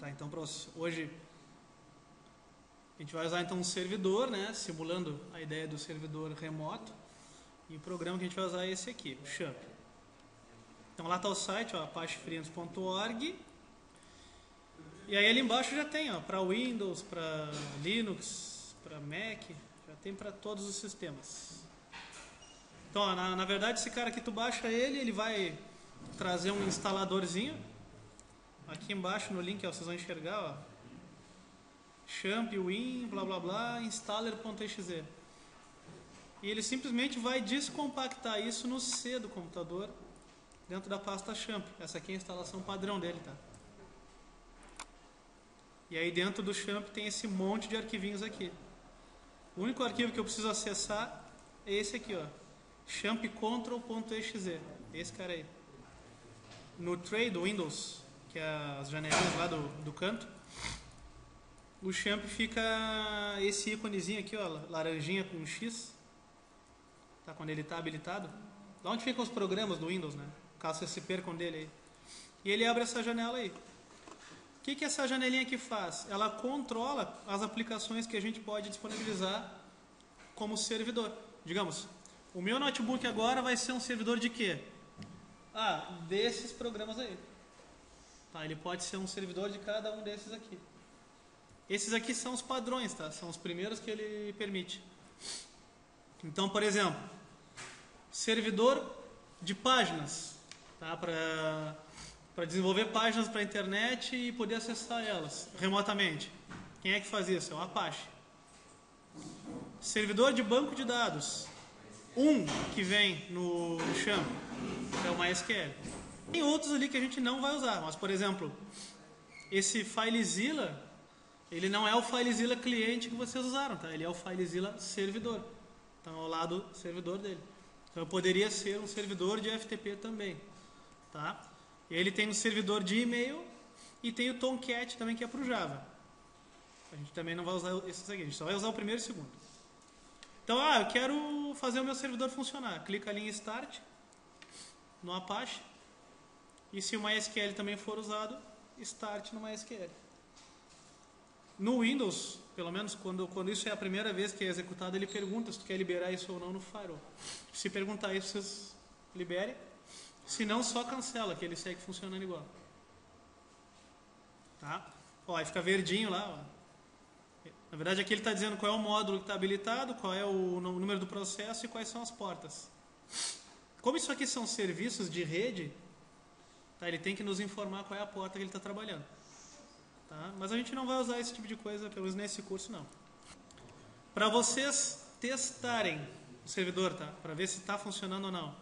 Tá, então hoje a gente vai usar então um servidor, né, simulando a ideia do servidor remoto. E o programa que a gente vai usar é esse aqui, o Champ. Então lá está o site, apachefreelance.org. E aí ali embaixo já tem, para Windows, para Linux, para Mac, já tem para todos os sistemas. Então, na verdade, esse cara aqui, tu baixa ele vai trazer um instaladorzinho. Aqui embaixo no link, vocês vão enxergar, champ, win, blá blá blá, installer.exe. E ele simplesmente vai descompactar isso no C do computador, dentro da pasta champ. Essa aqui é a instalação padrão dele, tá? E aí dentro do champ tem esse monte de arquivinhos aqui. O único arquivo que eu preciso acessar é esse aqui, champcontrol.exe. Esse cara aí. No tray do Windows, que é as janelinhas lá do canto, o champ fica esse íconezinho aqui, laranjinha com um X. Tá, quando ele está habilitado. Lá onde ficam os programas do Windows, né? Caso vocês se percam dele aí. E ele abre essa janela aí. O que essa janelinha aqui faz? Ela controla as aplicações que a gente pode disponibilizar como servidor. Digamos, o meu notebook agora vai ser um servidor de quê? Desses programas aí. Tá, ele pode ser um servidor de cada um desses aqui. Esses aqui são os padrões, tá? São os primeiros que ele permite. Então, por exemplo, servidor de páginas, tá? Para desenvolver páginas para a internet e poder acessar elas remotamente. Quem é que faz isso? É o Apache. Servidor de banco de dados. Que vem no Champ é o MySQL. Tem outros ali que a gente não vai usar, mas, por exemplo, esse FileZilla, ele não é o FileZilla cliente que vocês usaram, tá? Ele é o FileZilla servidor. Então, ao lado do servidor dele. Então, poderia ser um servidor de FTP também, tá? Ele tem um servidor de e-mail e tem o Tomcat também, que é para o Java. A gente também não vai usar esses aqui, a gente só vai usar o primeiro e o segundo. Então, eu quero fazer o meu servidor funcionar. Clica ali em Start, no Apache. E se o MySQL também for usado, Start no MySQL. No Windows, pelo menos quando isso é a primeira vez que é executado, ele pergunta se tu quer liberar isso ou não no firewall. Se perguntar isso, vocês liberem. Se não, só cancela, que ele segue funcionando igual. Tá? Aí fica verdinho lá. Na verdade, aqui ele está dizendo qual é o módulo que está habilitado, qual é o número do processo e quais são as portas. Como isso aqui são serviços de rede, tá? Ele tem que nos informar qual é a porta que ele está trabalhando. Tá? Mas a gente não vai usar esse tipo de coisa, pelo menos nesse curso não. Para vocês testarem o servidor, tá? Para ver se está funcionando ou não.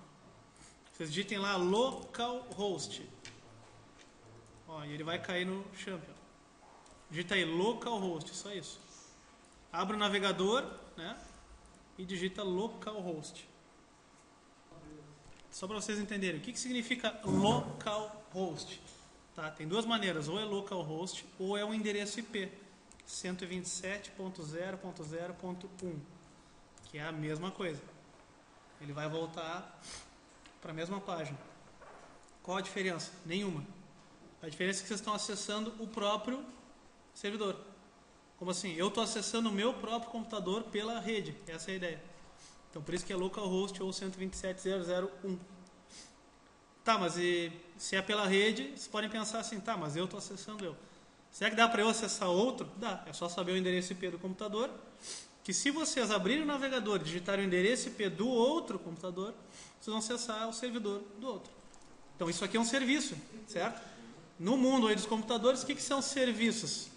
Vocês digitem lá localhost. E ele vai cair no Champ. Digita aí localhost, só isso. Abre o navegador, né? E digita localhost. Só para vocês entenderem, o que significa localhost? Tá? Tem duas maneiras, ou é localhost ou é um endereço IP 127.0.0.1, que é a mesma coisa. Ele vai voltar para a mesma página. Qual a diferença? Nenhuma. A diferença é que vocês estão acessando o próprio servidor. Como assim? Eu estou acessando o meu próprio computador pela rede. Essa é a ideia. Então, por isso que é localhost ou 127.0.0.1. Tá, mas se é pela rede, vocês podem pensar assim, tá, mas eu estou acessando eu. Será que dá para eu acessar outro? Dá. É só saber o endereço IP do computador, que se vocês abrirem o navegador e digitarem o endereço IP do outro computador, vocês vão acessar o servidor do outro. Então, isso aqui é um serviço, certo? No mundo aí dos computadores, o que são serviços?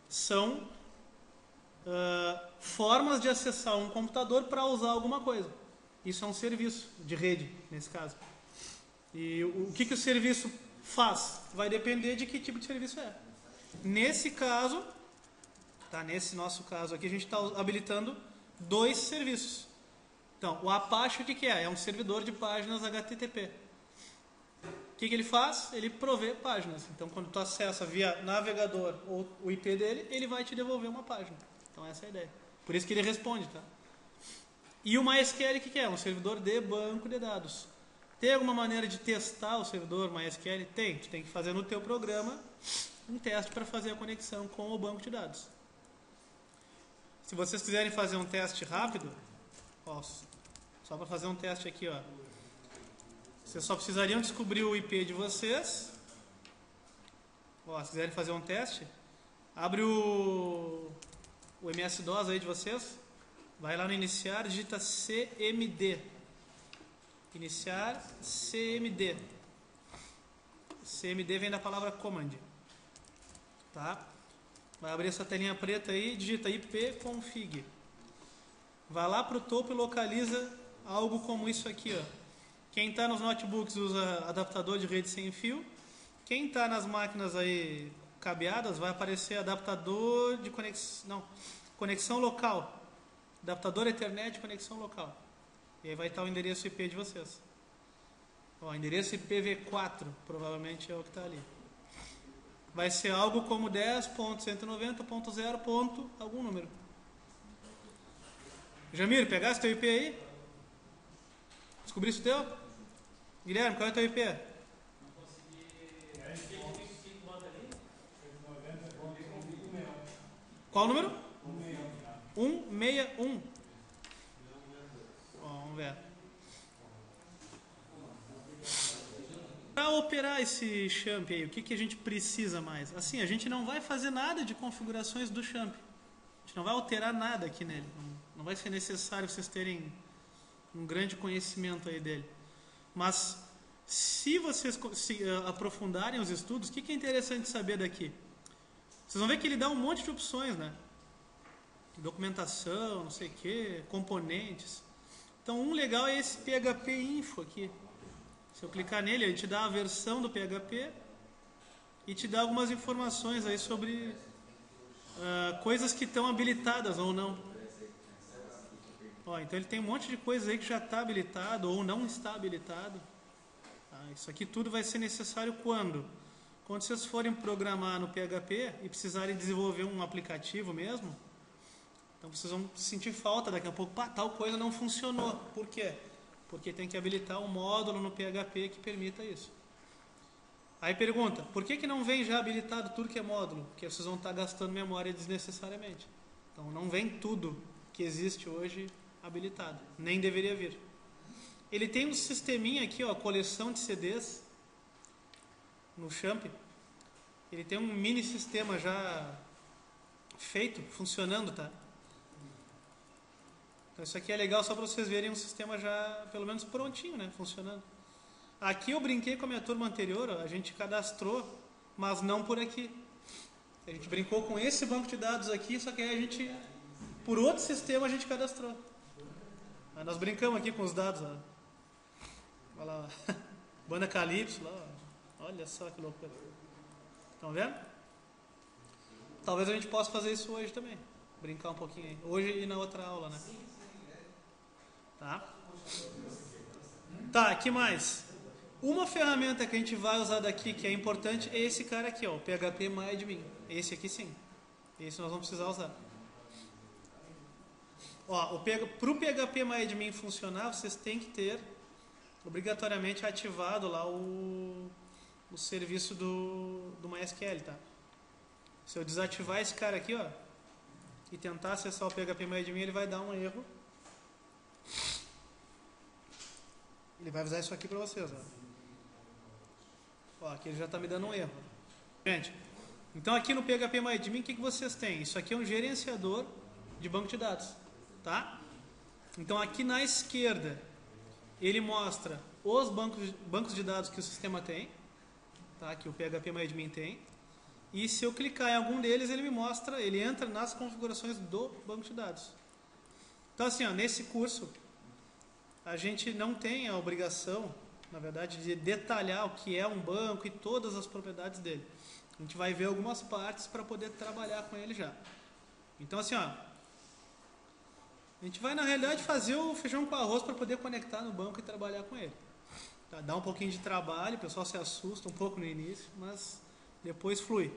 São formas de acessar um computador para usar alguma coisa. Isso é um serviço de rede, nesse caso. E o que o serviço faz? Vai depender de que tipo de serviço é. Nesse caso, tá? Nesse nosso caso aqui, a gente está habilitando dois serviços. Então, o Apache o que é? É um servidor de páginas HTTP. O que ele faz? Ele provê páginas. Então, quando tu acessa via navegador ou o IP dele, ele vai te devolver uma página. Então, essa é a ideia. Por isso que ele responde, tá? E o MySQL o que é? É um servidor de banco de dados. Tem alguma maneira de testar o servidor MySQL? Tem. Tu tem que fazer no teu programa um teste para fazer a conexão com o banco de dados. Se vocês quiserem fazer um teste rápido, ó, só para fazer um teste aqui, ó, vocês só precisariam descobrir o IP de vocês. Ó, se quiserem fazer um teste, abre o MS-DOS aí de vocês, vai lá no iniciar, digita CMD. Iniciar CMD. CMD vem da palavra command. Tá? Vai abrir essa telinha preta aí, digita ipconfig. Vai lá para o topo e localiza algo como isso aqui, ó. Quem está nos notebooks usa adaptador de rede sem fio. Quem está nas máquinas aí cabeadas vai aparecer adaptador de conexão local. Adaptador Ethernet conexão local. E aí vai estar o endereço IP de vocês. Ó, endereço IPv4 provavelmente é o que está ali. Vai ser algo como 10.190.0. Algum número. Jamir, pegasse teu IP aí? Descobriste o teu? Guilherme, qual é o teu IP? Qual o número? 161. Ó, vamos ver. Para operar esse champ aí, o que a gente precisa mais? Assim, a gente não vai fazer nada de configurações do champ. A gente não vai alterar nada aqui nele. Não vai ser necessário vocês terem um grande conhecimento aí dele. Mas se vocês aprofundarem os estudos, o que é interessante saber daqui? Vocês vão ver que ele dá um monte de opções, né? Documentação, não sei o que, componentes. Então, um legal é esse PHP Info aqui. Se eu clicar nele, ele te dá a versão do PHP e te dá algumas informações aí sobre coisas que estão habilitadas ou não. Ó, então ele tem um monte de coisa aí que já está habilitado ou não está habilitado. Isso aqui tudo vai ser necessário quando? Quando vocês forem programar no PHP e precisarem desenvolver um aplicativo mesmo, então vocês vão sentir falta daqui a pouco. Pá, tal coisa não funcionou. Por quê? Porque tem que habilitar um módulo no PHP que permita isso. Aí pergunta, por que não vem já habilitado tudo que é módulo? Porque vocês vão estar gastando memória desnecessariamente. Então não vem tudo que existe hoje habilitado. Nem deveria vir. Ele tem um sisteminha aqui, ó, coleção de CDs no Champ. Ele tem um mini sistema já feito, funcionando, tá? Então isso aqui é legal só para vocês verem um sistema já pelo menos prontinho, né? Funcionando. Aqui eu brinquei com a minha turma anterior, ó, a gente cadastrou, mas não por aqui. A gente brincou com esse banco de dados aqui, só que aí a gente, por outro sistema, a gente cadastrou. Aí nós brincamos aqui com os dados, ó. Olha lá, ó. Banda Calypso lá, ó. Olha só que loucura. Estão vendo? Talvez a gente possa fazer isso hoje também. Brincar um pouquinho aí. Hoje e na outra aula, né? Tá? Tá, que mais? Uma ferramenta que a gente vai usar daqui que é importante é esse cara aqui, ó, o PHP-MyAdmin. Esse aqui sim. Esse nós vamos precisar usar. Ó, para o PHP-MyAdmin funcionar, vocês têm que ter obrigatoriamente ativado lá o serviço do MySQL, tá? Se eu desativar esse cara aqui, ó, e tentar acessar o PHP-MyAdmin, ele vai dar um erro. Ele vai avisar isso aqui para vocês, ó. Ó, aqui ele já está me dando um erro. Gente, então aqui no PHP-MyAdmin, o que vocês têm? Isso aqui é um gerenciador de banco de dados, tá? Então aqui na esquerda, ele mostra os bancos de dados que o sistema tem, tá? Que o PHP-MyAdmin tem. E se eu clicar em algum deles, ele me mostra, ele entra nas configurações do banco de dados. Então assim, ó, nesse curso, a gente não tem a obrigação, na verdade, de detalhar o que é um banco e todas as propriedades dele. A gente vai ver algumas partes para poder trabalhar com ele já. Então assim, ó, a gente vai na realidade fazer o feijão com arroz para poder conectar no banco e trabalhar com ele. Tá? Dá um pouquinho de trabalho, o pessoal se assusta um pouco no início, mas depois flui.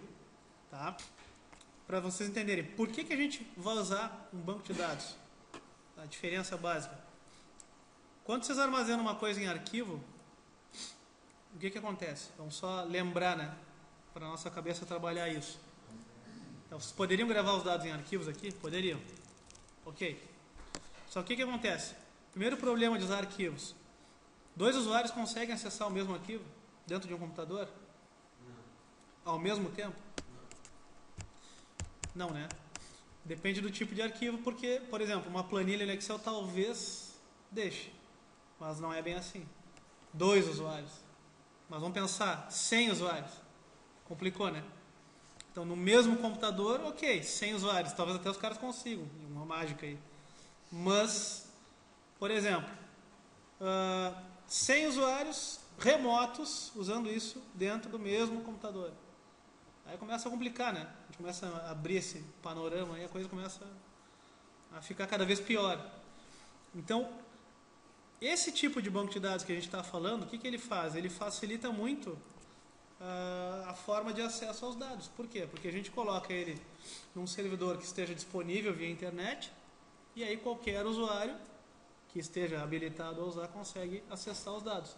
Tá? Para vocês entenderem, por que a gente vai usar um banco de dados? A diferença básica. Quando vocês armazenam uma coisa em arquivo, o que acontece? Vamos só lembrar, né? para a nossa cabeça trabalhar isso. Então, vocês poderiam gravar os dados em arquivos aqui? Poderiam. Ok. Só que o que acontece? Primeiro problema de usar arquivos. 2 usuários conseguem acessar o mesmo arquivo dentro de um computador? Ao mesmo tempo? Não, né? Depende do tipo de arquivo, porque, por exemplo, uma planilha no Excel talvez deixe, mas não é bem assim. 2 usuários. Mas vamos pensar, 100 usuários. Complicou, né? Então, no mesmo computador, ok, 100 usuários. Talvez até os caras consigam. Uma mágica aí. Mas, por exemplo, 100 usuários remotos usando isso dentro do mesmo computador. Aí começa a complicar, né? A gente começa a abrir esse panorama e a coisa começa a ficar cada vez pior. Então, esse tipo de banco de dados que a gente está falando, o que ele faz? Ele facilita muito a forma de acesso aos dados. Por quê? Porque a gente coloca ele num servidor que esteja disponível via internet e aí qualquer usuário que esteja habilitado a usar consegue acessar os dados.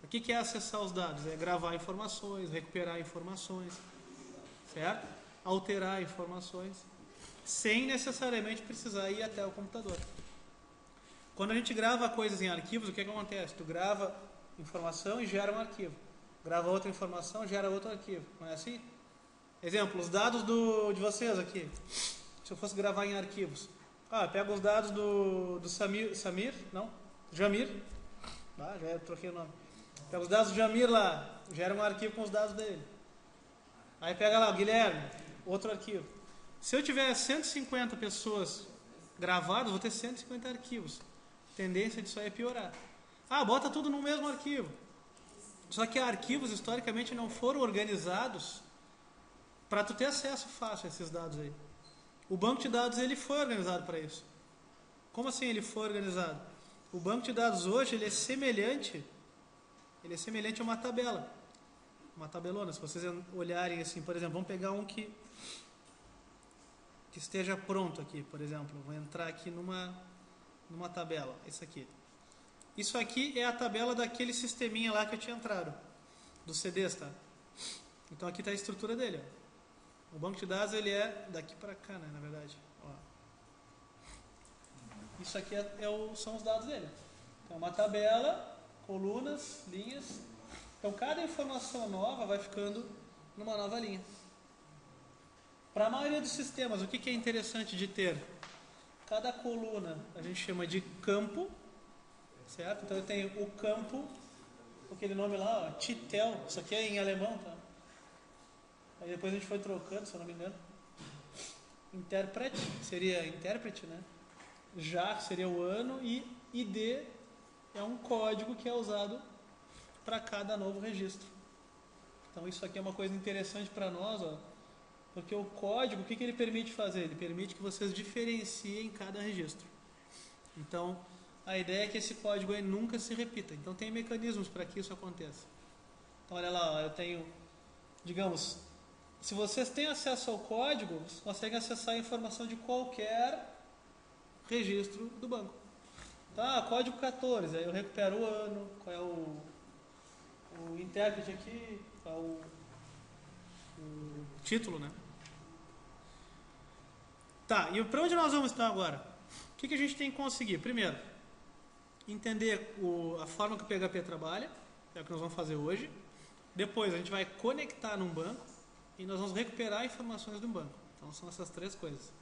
O que é acessar os dados? É gravar informações, recuperar informações, certo? Alterar informações, sem necessariamente precisar ir até o computador. Quando a gente grava coisas em arquivos, o que acontece? Tu grava informação e gera um arquivo. Grava outra informação, gera outro arquivo. Não é assim? Exemplo, os dados de vocês aqui. Se eu fosse gravar em arquivos. Eu pego os dados do Samir, não? Jamir. Já troquei o nome. Pega os dados do Jamir lá, gera um arquivo com os dados dele. Aí pega lá o Guilherme, outro arquivo. Se eu tiver 150 pessoas gravadas, vou ter 150 arquivos. A tendência disso aí é piorar. Bota tudo no mesmo arquivo. Só que arquivos historicamente não foram organizados para tu ter acesso fácil a esses dados aí. O banco de dados ele foi organizado para isso. Como assim ele foi organizado? O banco de dados hoje ele é semelhante a uma tabela. Uma tabelona. Se vocês olharem assim, por exemplo, vamos pegar um que esteja pronto aqui, por exemplo. Vou entrar aqui numa tabela. Isso aqui. Isso aqui é a tabela daquele sisteminha lá que eu tinha entrado. Dos CDs, tá? Então aqui está a estrutura dele. Ó. O banco de dados ele é daqui para cá, né, na verdade. Ó. Isso aqui são os dados dele. Então, uma tabela, colunas, linhas. Então cada informação nova vai ficando numa nova linha. Para a maioria dos sistemas, o que é interessante de ter? Cada coluna a gente chama de campo, certo? Então eu tenho o campo, aquele nome lá, ó, Titel, isso aqui é em alemão, tá? Aí depois a gente foi trocando, se eu não me engano. Intérprete, seria intérprete, né? Já seria o ano e ID é um código que é usado para cada novo registro. Então isso aqui é uma coisa interessante para nós, ó, porque o código, o que ele permite fazer? Ele permite que vocês diferenciem cada registro. Então a ideia é que esse código aí nunca se repita. Então tem mecanismos para que isso aconteça. Então olha lá, ó, eu tenho, digamos, se vocês têm acesso ao código, vocês conseguem acessar a informação de qualquer registro do banco. Tá, código 14, aí eu recupero o ano, qual é o intérprete aqui, qual é o título, né? Tá, e para onde nós vamos então agora? O que a gente tem que conseguir? Primeiro, entender a forma que o PHP trabalha, é o que nós vamos fazer hoje. Depois a gente vai conectar num banco e nós vamos recuperar informações do banco. Então são essas 3 coisas.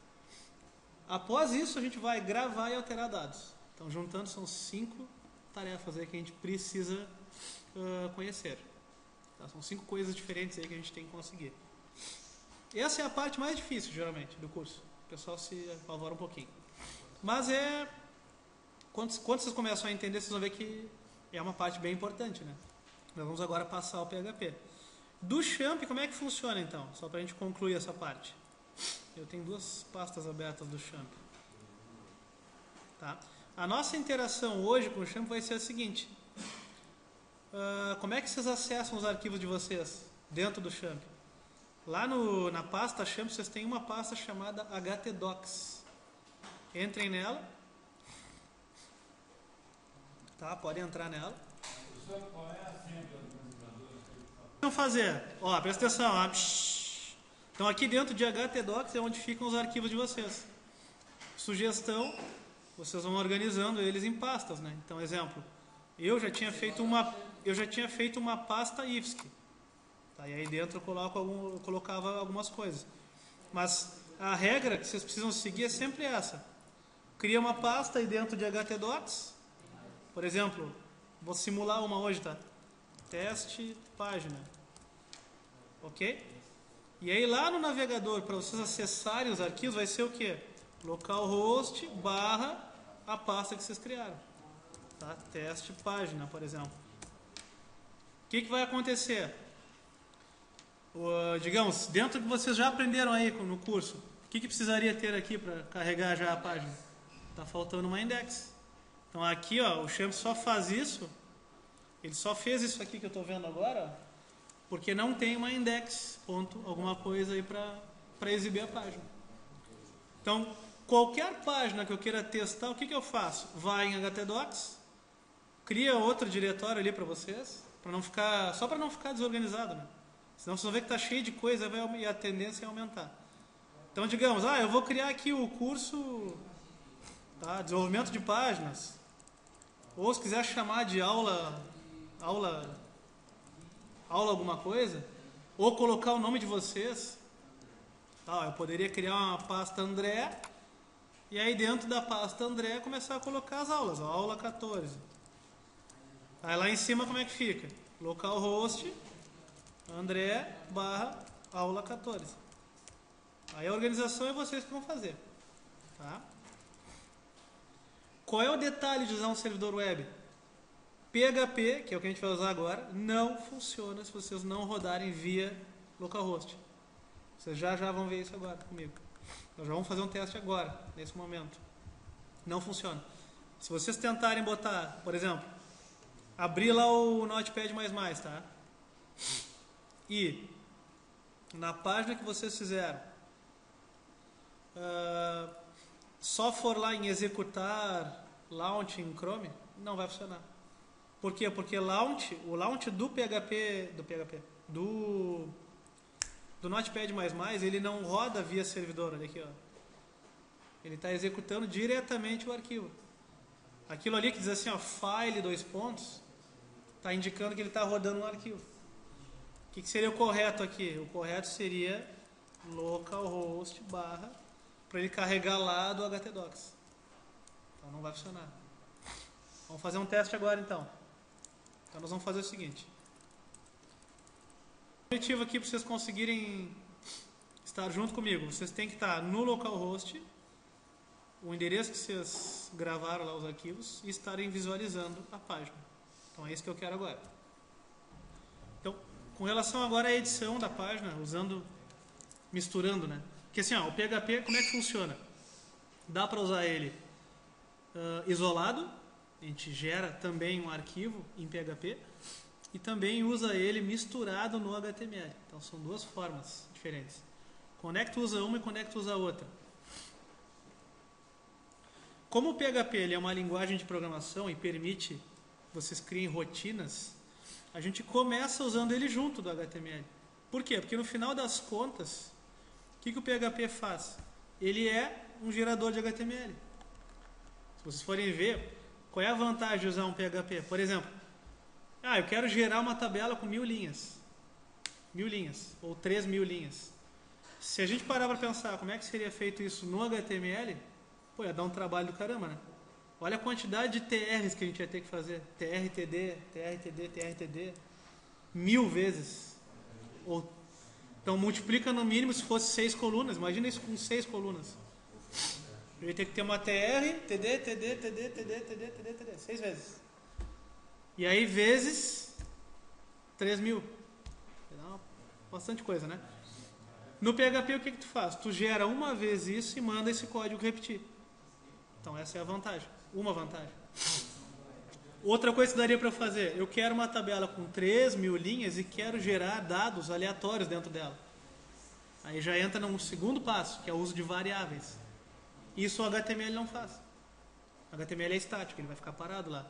Após isso a gente vai gravar e alterar dados. Então juntando são 5 tarefas aí que a gente precisa conhecer. Tá? São 5 coisas diferentes aí que a gente tem que conseguir. Essa é a parte mais difícil geralmente do curso. O pessoal se apavora um pouquinho. Mas quando vocês começam a entender, vocês vão ver que é uma parte bem importante, né? Nós vamos agora passar ao PHP. Do Champ, como é que funciona então? Só para a gente concluir essa parte. Eu tenho 2 pastas abertas do Champ. Tá? A nossa interação hoje com o Champ vai ser a seguinte. Como é que vocês acessam os arquivos de vocês dentro do Champ? Lá na pasta Champ, vocês têm uma pasta chamada htdocs. Entrem nela. Tá? Podem entrar nela. Qual é a senha do administrador? vão fazer? Ó, presta atenção. Ó. Então aqui dentro de htdocs é onde ficam os arquivos de vocês. Sugestão, vocês vão organizando eles em pastas, né? Então, exemplo, eu já tinha feito uma pasta ifsc. Tá? E aí dentro eu colocava algumas coisas. Mas a regra que vocês precisam seguir é sempre essa. Cria uma pasta aí dentro de htdocs. Por exemplo, vou simular uma hoje, tá? Teste página. Ok? E aí lá no navegador, para vocês acessarem os arquivos, vai ser o quê? Localhost barra a pasta que vocês criaram. Tá? Teste página, por exemplo. O que vai acontecer? Digamos, dentro do que vocês já aprenderam aí no curso, o que precisaria ter aqui para carregar já a página? Está faltando uma index. Então aqui, ó, o Champ só faz isso, ele só fez isso aqui que eu estou vendo agora, ó, porque não tem uma index, ponto, alguma coisa aí para exibir a página. Então, qualquer página que eu queira testar, o que eu faço? Vai em htdocs, cria outro diretório ali para vocês, só para não ficar desorganizado, né? Senão vocês vão ver que está cheio de coisa e a tendência é aumentar. Então, digamos, eu vou criar aqui o curso, tá, desenvolvimento de páginas. Ou se quiser chamar de aula alguma coisa, ou colocar o nome de vocês. Tá, eu poderia criar uma pasta André, e aí dentro da pasta André começar a colocar as aulas, ó, aula 14. Aí lá em cima como é que fica? Localhost André barra aula 14. Aí a organização é vocês que vão fazer. Tá? Qual é o detalhe de usar um servidor web? PHP, que é o que a gente vai usar agora, não funciona se vocês não rodarem via localhost. Vocês já vão ver isso agora comigo. Nós já vamos fazer um teste agora, nesse momento. Não funciona. Se vocês tentarem botar, por exemplo, abrir lá o Notepad++, tá? E na página que vocês fizeram, só for lá em executar launch em Chrome, não vai funcionar. Por quê? Porque o launch do Notepad++, ele não roda via servidor. Olha aqui, ó. Ele está executando diretamente o arquivo. Aquilo ali que diz assim, ó, file, está indicando que ele está rodando um arquivo. O que seria o correto aqui? O correto seria localhost barra para ele carregar lá do htdocs. Então não vai funcionar. Vamos fazer um teste agora então. Então nós vamos fazer o seguinte. O objetivo aqui para vocês conseguirem estar junto comigo, vocês têm que estar no localhost, o endereço que vocês gravaram lá os arquivos, e estarem visualizando a página. Então é isso que eu quero agora. Então, com relação agora à edição da página, misturando, né? Porque assim, ó, o PHP, como é que funciona? Dá para usar ele isolado, a gente gera também um arquivo em PHP, e também usa ele misturado no HTML. Então são duas formas diferentes. Conecta usa uma e Conecta usa outra. Como o PHP ele é uma linguagem de programação e permite que vocês criem rotinas, a gente começa usando ele junto do HTML. Por quê? Porque no final das contas, o que o PHP faz? Ele é um gerador de HTML. Se vocês forem ver, qual é a vantagem de usar um PHP? Por exemplo, eu quero gerar uma tabela com 1000 linhas. 1000 linhas, ou 3000 linhas. Se a gente parar para pensar como é que seria feito isso no HTML, ia dar um trabalho do caramba, né? Olha a quantidade de TRs que a gente ia ter que fazer. TR-TD, TR-TD, TR-TD. 1000 vezes. Então multiplica no mínimo se fosse 6 colunas. Imagina isso com 6 colunas. Eu ia ter que ter uma TR, TD, TD, TD, TD, TD, TD, TD. 6 vezes. E aí vezes 3000. Dá bastante coisa, né? No PHP o que tu faz? Tu gera uma vez isso e manda esse código repetir. Então essa é a vantagem. Uma vantagem. Outra coisa que daria para fazer, eu quero uma tabela com 3000 linhas e quero gerar dados aleatórios dentro dela. Aí já entra num segundo passo, que é o uso de variáveis. Isso o HTML não faz. O HTML é estático, ele vai ficar parado lá.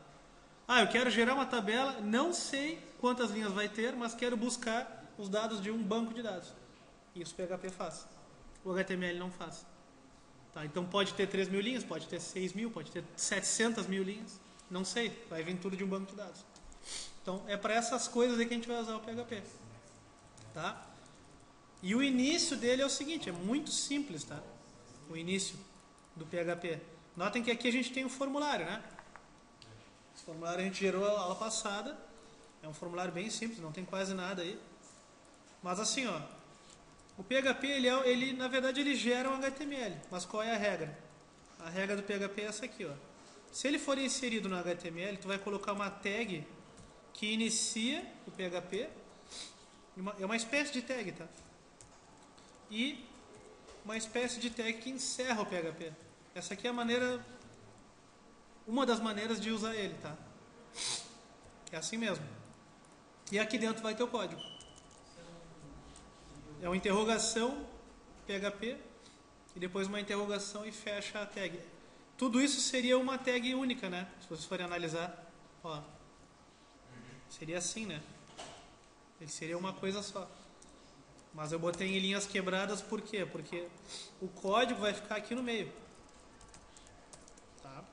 Ah, eu quero gerar uma tabela, não sei quantas linhas vai ter, mas quero buscar os dados de um banco de dados. Isso o PHP faz. O HTML não faz. Tá, então pode ter 3.000 linhas, pode ter 6.000, pode ter 700.000 linhas. Não sei, vai vir tudo de um banco de dados. Então é para essas coisas aí que a gente vai usar o PHP. Tá? E o início dele é o seguinte, é muito simples, tá? O início do PHP. Notem que aqui a gente tem um formulário, né? Esse formulário a gente gerou a aula passada. É um formulário bem simples, não tem quase nada aí. Mas assim, ó, o PHP, ele na verdade, ele gera um HTML. Mas qual é a regra? A regra do PHP é essa aqui, ó. Se ele for inserido no HTML, tu vai colocar uma tag que inicia o PHP. É uma espécie de tag, tá? E uma espécie de tag que encerra o PHP. Essa aqui é a maneira, uma das maneiras de usar ele, tá? É assim mesmo. E aqui dentro vai ter o código. É uma interrogação PHP e depois uma interrogação e fecha a tag. Tudo isso seria uma tag única, né? Se vocês forem analisar, ó, seria assim, né? Ele seria uma coisa só. Mas eu botei em linhas quebradas por quê? Porque o código vai ficar aqui no meio. Tá?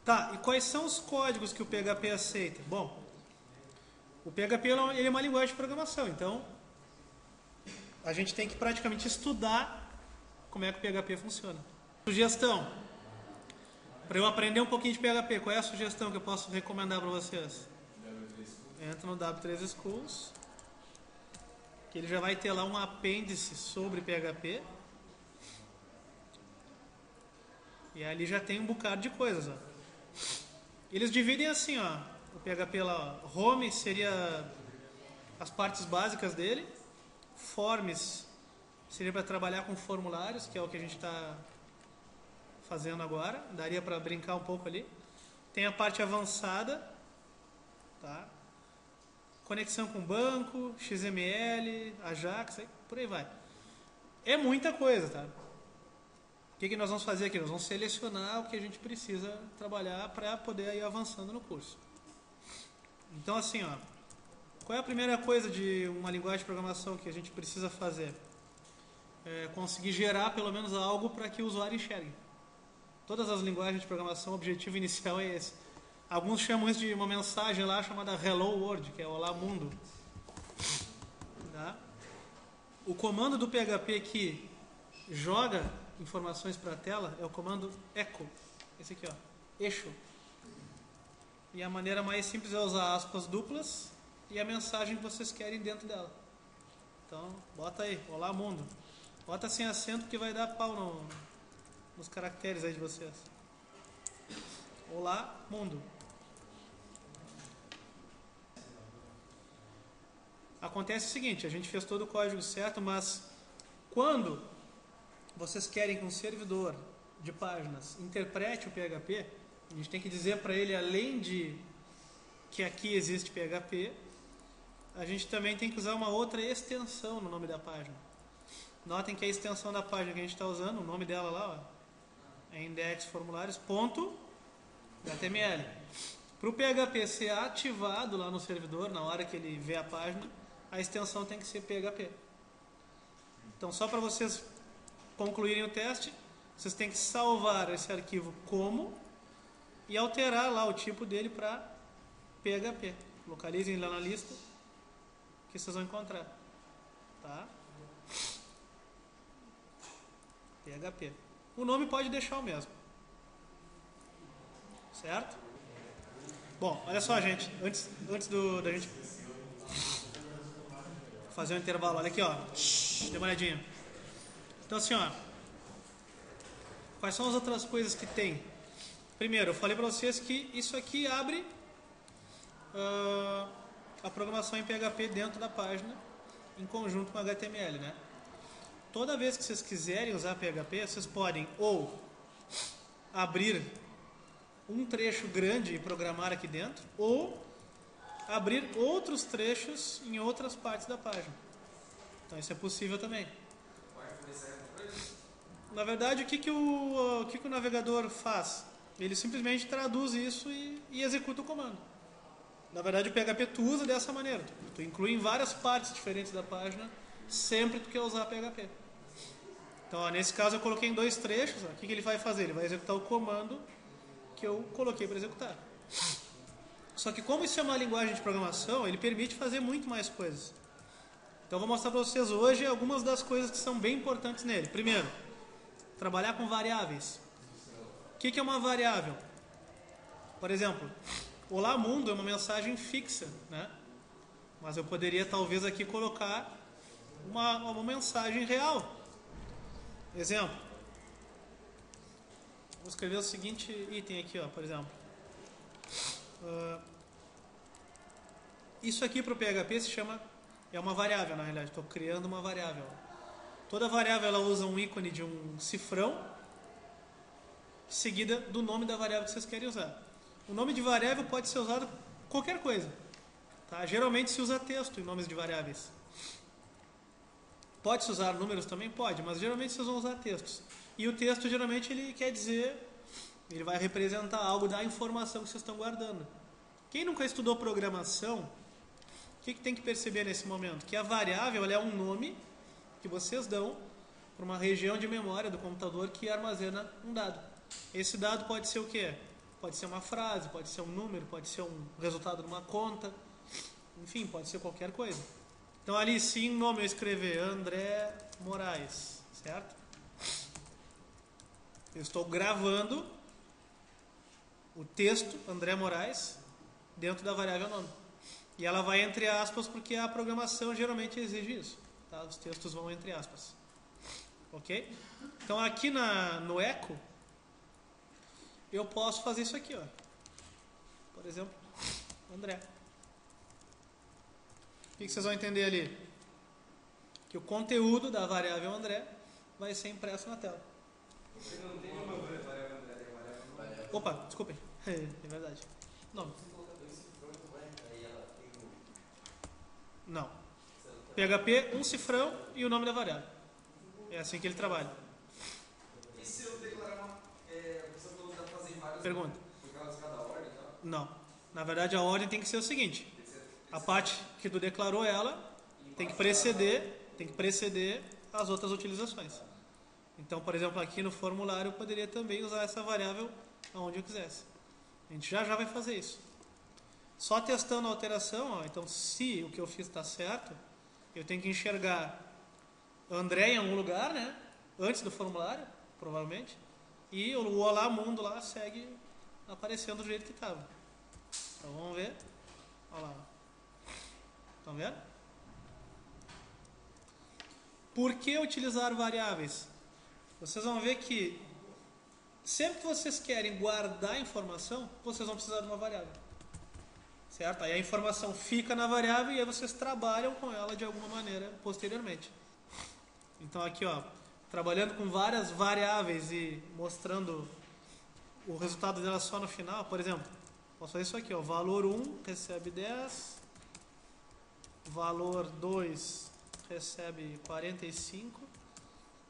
Tá, e quais são os códigos que o PHP aceita? Bom, o PHP ele é uma linguagem de programação, então a gente tem que praticamente estudar como é que o PHP funciona. Sugestão. Para eu aprender um pouquinho de PHP, qual é a sugestão que eu posso recomendar para vocês? Entra no W3 Schools, que ele já vai ter lá um apêndice sobre PHP. E ali já tem um bocado de coisas, ó. Eles dividem assim, ó, o PHP lá, ó. Home seria as partes básicas dele. Forms seria para trabalhar com formulários, que é o que a gente está fazendo agora. Daria para brincar um pouco ali. Tem a parte avançada, tá? Conexão com banco, XML, Ajax, por aí vai. É muita coisa, tá? O que nós vamos fazer aqui? Nós vamos selecionar o que a gente precisa trabalhar para poder ir avançando no curso. Então, assim, ó, qual é a primeira coisa de uma linguagem de programação que a gente precisa fazer? É conseguir gerar pelo menos algo para que o usuário enxergue. Todas as linguagens de programação, o objetivo inicial é esse. Alguns chamam isso de uma mensagem lá chamada Hello World, que é Olá Mundo. Tá? O comando do PHP que joga informações para a tela é o comando echo. Esse aqui, ó, eixo. E a maneira mais simples é usar aspas duplas e a mensagem que vocês querem dentro dela. Então, bota aí, Olá Mundo. Bota sem acento que vai dar pau nos caracteres aí de vocês. Olá Mundo. Acontece o seguinte, a gente fez todo o código certo, mas quando vocês querem que um servidor de páginas interprete o PHP, a gente tem que dizer para ele, além de que aqui existe PHP, a gente também tem que usar uma outra extensão no nome da página. Notem que a extensão da página que a gente está usando, o nome dela lá, ó, é index.formulares.html. Para o PHP ser ativado lá no servidor, na hora que ele vê a página, a extensão tem que ser PHP. Então, só para vocês concluírem o teste, vocês têm que salvar esse arquivo como e alterar lá o tipo dele para PHP. Localizem lá na lista que vocês vão encontrar. Tá? PHP. O nome pode deixar o mesmo. Certo? Bom, olha só, gente. Antes da gente fazer um intervalo, olha aqui, ó. Dê uma olhadinha. Então, assim, ó. Quais são as outras coisas que tem? Primeiro, eu falei para vocês que isso aqui abre a programação em PHP dentro da página, em conjunto com HTML, né? Toda vez que vocês quiserem usar PHP, vocês podem ou abrir um trecho grande e programar aqui dentro, ou abrir outros trechos em outras partes da página. Então isso é possível também. Na verdade, o que o navegador faz? Ele simplesmente traduz isso e executa o comando. Na verdade, o PHP tu usa dessa maneira. Tu inclui em várias partes diferentes da página, sempre que tu quer usar PHP. Então, ó, nesse caso, eu coloquei em 2 trechos. Ó, o que ele vai fazer? Ele vai executar o comando que eu coloquei para executar. Só que como isso é uma linguagem de programação, ele permite fazer muito mais coisas. Então, eu vou mostrar para vocês hoje algumas das coisas que são bem importantes nele. Primeiro, trabalhar com variáveis. O que é uma variável? Por exemplo, olá mundo é uma mensagem fixa, né? Mas eu poderia talvez aqui colocar uma mensagem real. Exemplo. Vou escrever o seguinte item aqui, ó, por exemplo. Isso aqui para o PHP se chama... É uma variável, na realidade. Estou criando uma variável. Toda variável ela usa um ícone de um cifrão seguida do nome da variável que vocês querem usar. O nome de variável pode ser usado qualquer coisa. Tá? Geralmente se usa texto em nomes de variáveis. Pode-se usar números também? Pode, mas geralmente vocês vão usar textos. E o texto geralmente ele quer dizer, ele vai representar algo da informação que vocês estão guardando. Quem nunca estudou programação, o que tem que perceber nesse momento? Que a variável ela é um nome que vocês dão para uma região de memória do computador que armazena um dado. Esse dado pode ser o quê? Pode ser uma frase, pode ser um número, pode ser um resultado de uma conta, enfim, pode ser qualquer coisa. Então ali, se em nome eu escrever André Moraes, certo? Eu estou gravando o texto André Moraes dentro da variável nome. E ela vai entre aspas porque a programação geralmente exige isso. Tá? Os textos vão entre aspas. Ok? Então aqui no echo, eu posso fazer isso aqui, ó. Por exemplo, André. O que vocês vão entender ali? Que o conteúdo da variável André vai ser impresso na tela. Você não tem uma variável André, tem uma variável. Opa, desculpem. É verdade. Não. Não. PHP, um cifrão e o nome da variável. É assim que ele trabalha. E se eu declarar uma... você falou que dá pra fazer em vários... Pergunta. Por causa de cada ordem e tal? Não. Na verdade, a ordem tem que ser o seguinte. A parte que tu declarou ela tem que preceder as outras utilizações. Então, por exemplo, aqui no formulário eu poderia também usar essa variável aonde eu quisesse. A gente já vai fazer isso. Só testando a alteração, ó, então se o que eu fiz está certo, eu tenho que enxergar André em algum lugar, né? Antes do formulário, provavelmente. E o Olá Mundo lá segue aparecendo do jeito que estava. Então vamos ver. Olha lá. Estão vendo? Por que utilizar variáveis? Vocês vão ver que sempre que vocês querem guardar informação, vocês vão precisar de uma variável. Certo? Aí a informação fica na variável e aí vocês trabalham com ela de alguma maneira posteriormente. Então aqui, ó, trabalhando com várias variáveis e mostrando o resultado dela só no final, por exemplo, posso fazer isso aqui, ó, valor 1 recebe 10, valor 2 recebe 45,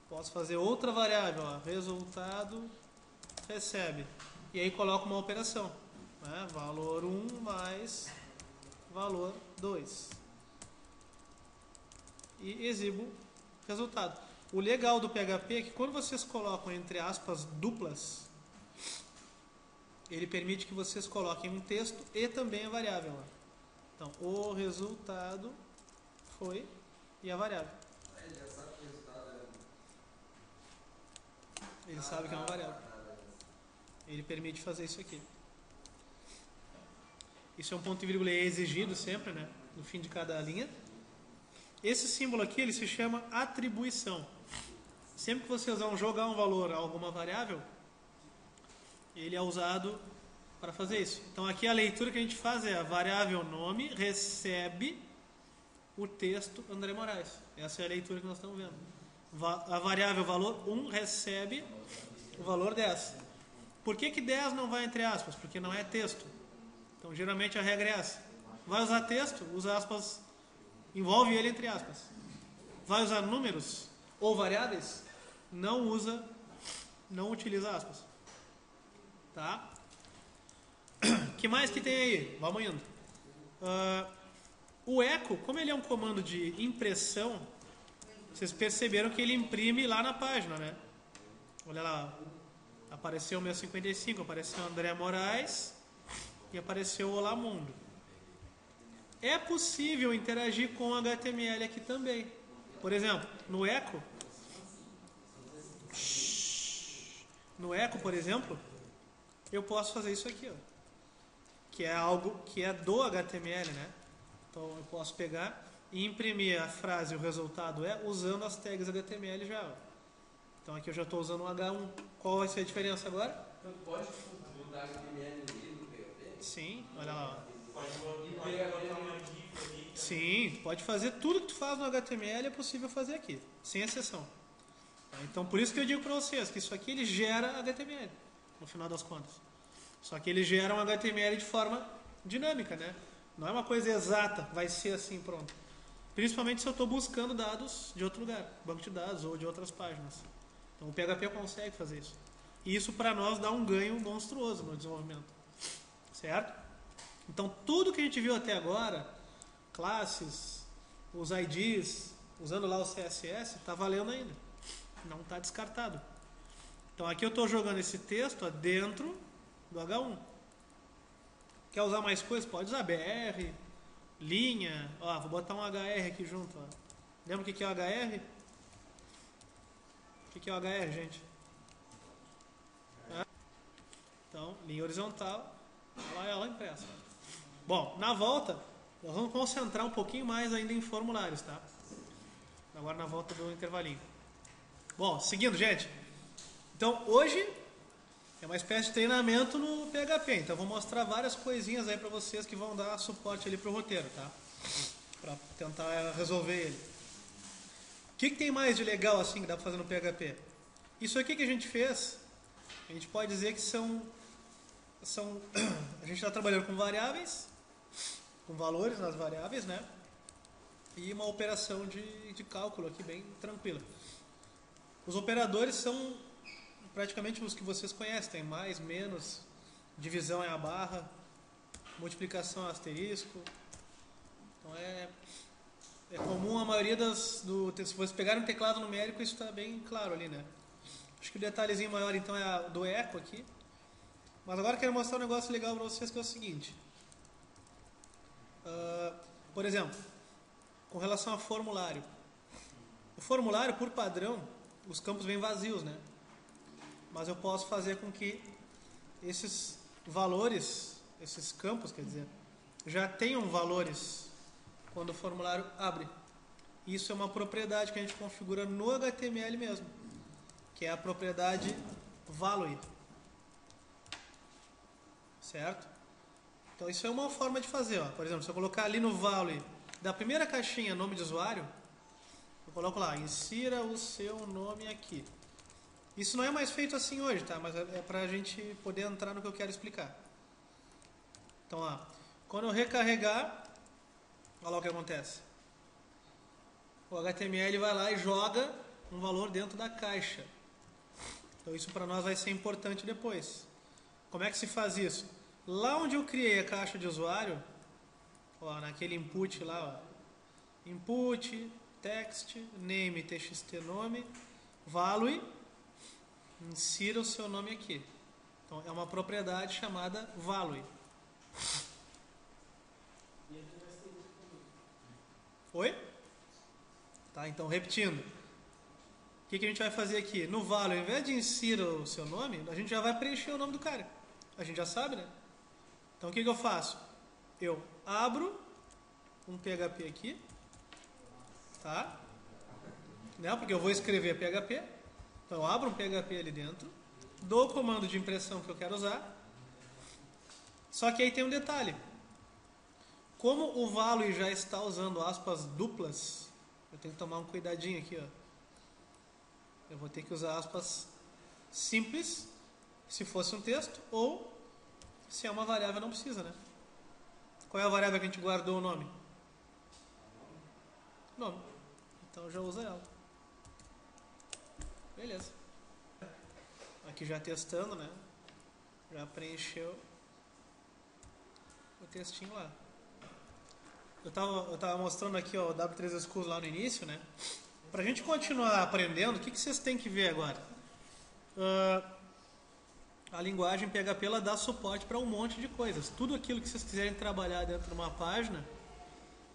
posso fazer outra variável, ó, resultado recebe, e aí coloco uma operação, né, valor 1 mais valor 2, e exibo o resultado. O legal do PHP é que quando vocês colocam entre aspas duplas, ele permite que vocês coloquem um texto e também a variável lá. Então, o resultado foi e a variável. Ele já sabe que o resultado é... Ele sabe que é uma variável. Ele permite fazer isso aqui. Isso é um ponto e vírgula exigido sempre, né? No fim de cada linha. Esse símbolo aqui, ele se chama atribuição. Sempre que vocês vão jogar um valor a alguma variável, ele é usado para fazer isso. Então aqui a leitura que a gente faz é a variável nome recebe o texto André Moraes. Essa é a leitura que nós estamos vendo. A variável valor 1 recebe o valor 10. Por que 10 não vai entre aspas? Porque não é texto. Então geralmente a regra é essa. Vai usar texto, usa aspas, envolve ele entre aspas. Vai usar números ou variáveis, não usa não utiliza aspas. Tá? O que mais que tem aí? Vamos indo. O echo, como ele é um comando de impressão, vocês perceberam que ele imprime lá na página, né? Olha lá, apareceu o meu 55, apareceu o André Moraes e apareceu o Olá Mundo. É possível interagir com o HTML aqui também. Por exemplo, no echo, por exemplo, eu posso fazer isso aqui, ó, que é algo que é do HTML, né? Então eu posso pegar e imprimir a frase, o resultado é, usando as tags HTML já. Ó. Então aqui eu já estou usando o H1. Qual vai ser a diferença agora? Então pode mudar HTML no meio do PHP? Sim, olha lá. Pode botar uma GIF ali. Sim, pode fazer tudo que tu faz no HTML, é possível fazer aqui, sem exceção. Então por isso que eu digo para vocês que isso aqui ele gera HTML, no final das contas. Só que ele gera um HTML de forma dinâmica, né? Não é uma coisa exata, vai ser assim, pronto. Principalmente se eu estou buscando dados de outro lugar, banco de dados ou de outras páginas. Então o PHP consegue fazer isso. E isso para nós dá um ganho monstruoso no desenvolvimento. Certo? Então tudo que a gente viu até agora, classes, os IDs, usando lá o CSS, está valendo ainda. Não está descartado. Então aqui eu estou jogando esse texto dentro do H1. Quer usar mais coisas? Pode usar BR, linha. Ó, vou botar um HR aqui junto. Ó. Lembra o que é o HR? O que é o HR, gente? Então, linha horizontal. Olha lá ela impressa. Bom, na volta, nós vamos concentrar um pouquinho mais ainda em formulários, tá? Agora na volta do intervalinho. Bom, seguindo, gente. Então, hoje é uma espécie de treinamento no PHP. Então, eu vou mostrar várias coisinhas aí para vocês que vão dar suporte ali pro roteiro, tá? Para tentar resolver ele. O que tem mais de legal assim que dá para fazer no PHP? Isso aqui que a gente fez, a gente pode dizer que são a gente está trabalhando com variáveis, com valores nas variáveis, né? E uma operação de cálculo aqui bem tranquila. Os operadores são praticamente os que vocês conhecem, tem mais, menos, divisão é a barra, multiplicação é asterisco. Então é comum a maioria se vocês pegarem um teclado numérico, isso está bem claro ali, né? Acho que o detalhezinho maior então é a do eco aqui. Mas agora eu quero mostrar um negócio legal para vocês que é o seguinte. Por exemplo, com relação a formulário. O formulário, por padrão, os campos vêm vazios, né? Mas eu posso fazer com que esses valores, esses campos, quer dizer, já tenham valores quando o formulário abre. Isso é uma propriedade que a gente configura no HTML mesmo, que é a propriedade value. Certo? Então isso é uma forma de fazer. Ó. Por exemplo, se eu colocar ali no value da primeira caixinha nome de usuário, eu coloco lá, insira o seu nome aqui. Isso não é mais feito assim hoje, tá? Mas é para a gente poder entrar no que eu quero explicar. Então, ó, quando eu recarregar, olha lá o que acontece. O HTML vai lá e joga um valor dentro da caixa. Então isso para nós vai ser importante depois. Como é que se faz isso? Lá onde eu criei a caixa de usuário, ó, naquele input lá, ó, input, text, name, txt nome, value, insira o seu nome aqui. Então é uma propriedade chamada value. Foi? Tá, então repetindo. O que a gente vai fazer aqui? No value, ao invés de insira o seu nome, a gente já vai preencher o nome do cara. A gente já sabe, né? Então o que eu faço? Eu abro um PHP aqui, tá? Né? Porque eu vou escrever PHP. Então eu abro um PHP ali dentro, dou o comando de impressão que eu quero usar. Só que aí tem um detalhe. Como o value já está usando aspas duplas, eu tenho que tomar um cuidadinho aqui, ó. Eu vou ter que usar aspas simples, se fosse um texto, ou se é uma variável não precisa, né? Qual é a variável que a gente guardou o nome? Nome. Então já usa ela. Beleza. Aqui já testando, né? Já preencheu o textinho lá. Eu tava mostrando aqui, ó, o W3 Schools lá no início, né? Pra gente continuar aprendendo, o que vocês têm que ver agora? A linguagem PHP ela dá suporte para um monte de coisas. Tudo aquilo que vocês quiserem trabalhar dentro de uma página,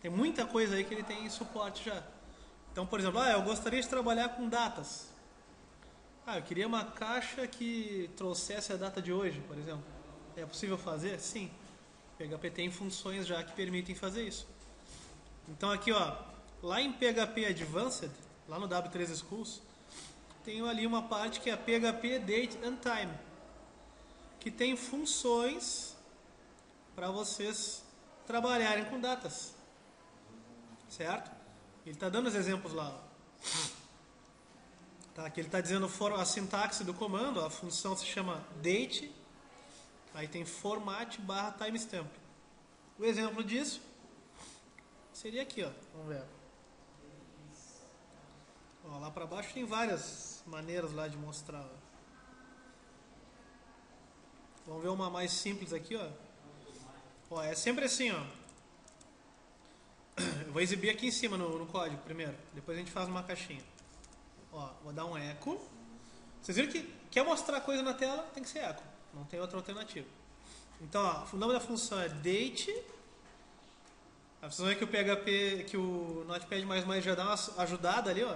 tem muita coisa aí que ele tem suporte já. Então, por exemplo, eu gostaria de trabalhar com datas. Eu queria uma caixa que trouxesse a data de hoje, por exemplo. É possível fazer? Sim. PHP tem funções já que permitem fazer isso. Então aqui, ó, lá em PHP Advanced, lá no W3 Schools, tem ali uma parte que é PHP Date and Time, que tem funções para vocês trabalharem com datas. Certo? Ele está dando os exemplos lá. Tá, aqui ele está dizendo a sintaxe do comando, a função se chama date, aí tem format / timestamp. O exemplo disso seria aqui, ó. Vamos ver. Ó, lá para baixo tem várias maneiras lá de mostrar. Ó. Vamos ver uma mais simples aqui, ó. Ó, é sempre assim, ó. Eu vou exibir aqui em cima no código primeiro, depois a gente faz uma caixinha. Ó, vou dar um eco. Vocês viram que quer mostrar coisa na tela, tem que ser eco. Não tem outra alternativa. Então, ó, o nome da função é date. A função é que o PHP, que o Notepad++ já dá uma ajudada ali, ó.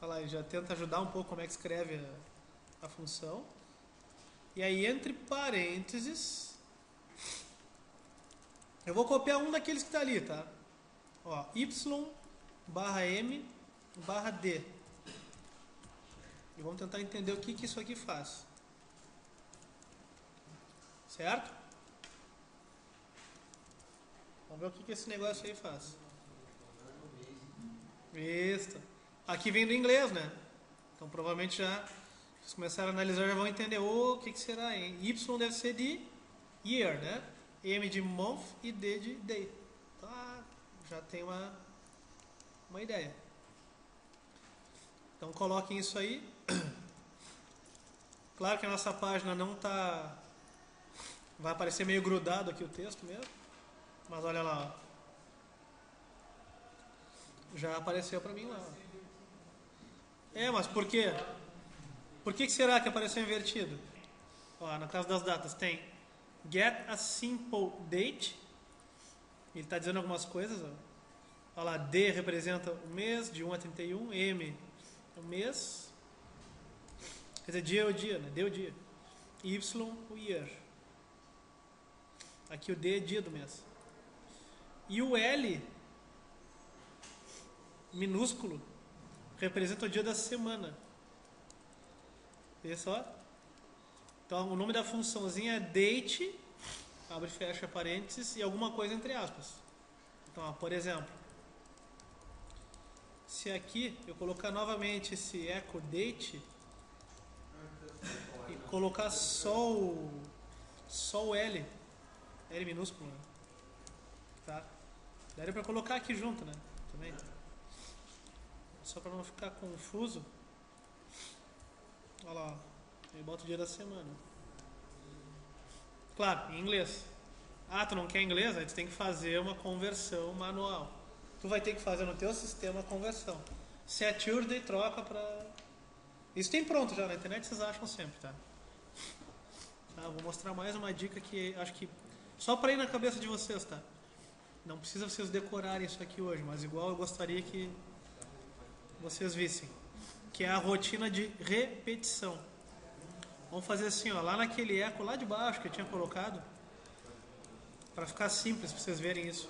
Olha lá, ele já tenta ajudar um pouco como é que escreve a função. E aí, entre parênteses, eu vou copiar um daqueles que está ali, tá? Ó, y/m/d. E vamos tentar entender o que isso aqui faz. Certo? Vamos ver o que esse negócio aí faz. Isso. Aqui vem do inglês, né? Então provavelmente já, se vocês começarem a analisar, já vão entender o que será. Hein? Y deve ser de year, né? M de month e D de day. Tá, já tem uma ideia. Então coloquem isso aí. Claro que a nossa página não está... Vai aparecer meio grudado aqui o texto mesmo. Mas olha lá. Ó. Já apareceu para mim lá. Mas por quê? Por que será que apareceu invertido? Ó, no caso das datas tem get a simple date. Ele está dizendo algumas coisas. Ó. Olha lá, D representa o mês, de 1 a 31. M o mês. Quer dizer, dia é o dia, né? D é o dia. Y o year. Aqui o D é dia do mês. E o L minúsculo representa o dia da semana. Vê só? Então o nome da funçãozinha é date, abre e fecha parênteses, e alguma coisa entre aspas. Então, ó, por exemplo, se aqui eu colocar novamente esse echo date e colocar só o L minúsculo, né? Tá? Daria para colocar aqui junto, né? Também. Só para não ficar confuso. Olha lá, ele bota o dia da semana. Claro, em inglês. Tu não quer inglês? Aí tu tem que fazer uma conversão manual. Tu vai ter que fazer no teu sistema a conversão. Se é Tuesday, troca para... Isso tem pronto já na internet, vocês acham sempre, tá? Vou mostrar mais uma dica que acho que só para ir na cabeça de vocês, tá? Não precisa vocês decorarem isso aqui hoje, mas igual eu gostaria que vocês vissem. Que é a rotina de repetição. Vamos fazer assim, ó, lá naquele eco lá de baixo que eu tinha colocado, para ficar simples para vocês verem isso.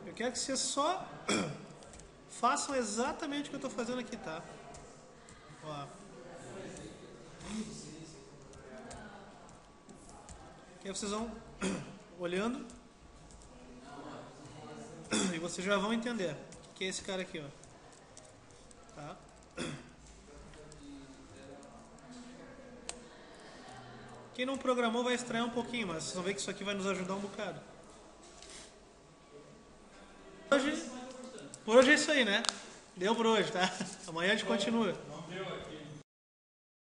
Eu quero que vocês só façam exatamente o que eu estou fazendo aqui, tá? Ó. E aí vocês vão olhando e vocês já vão entender que é esse cara aqui, ó. Tá? Quem não programou vai estranhar um pouquinho, mas vocês vão ver que isso aqui vai nos ajudar um bocado. Por hoje é isso aí, né? Deu por hoje, tá? Amanhã a gente continua.